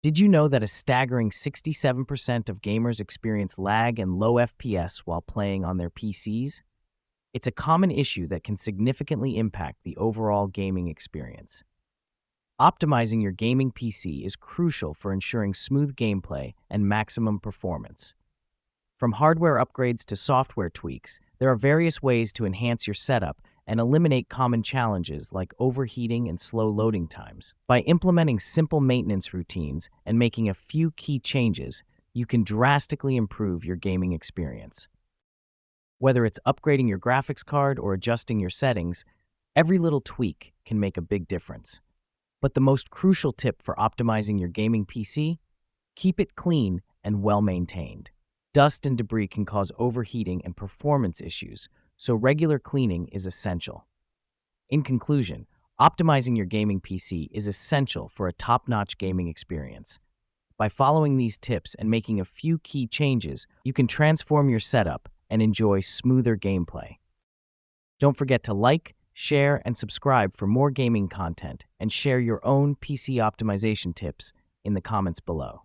Did you know that a staggering 67% of gamers experience lag and low FPS while playing on their PCs? It's a common issue that can significantly impact the overall gaming experience. Optimizing your gaming PC is crucial for ensuring smooth gameplay and maximum performance. From hardware upgrades to software tweaks, there are various ways to enhance your setup and eliminate common challenges like overheating and slow loading times. By implementing simple maintenance routines and making a few key changes, you can drastically improve your gaming experience. Whether it's upgrading your graphics card or adjusting your settings, every little tweak can make a big difference. But the most crucial tip for optimizing your gaming PC? Keep it clean and well-maintained. Dust and debris can cause overheating and performance issues, so regular cleaning is essential. In conclusion, optimizing your gaming PC is essential for a top-notch gaming experience. By following these tips and making a few key changes, you can transform your setup and enjoy smoother gameplay. Don't forget to like, share, and subscribe for more gaming content, and share your own PC optimization tips in the comments below.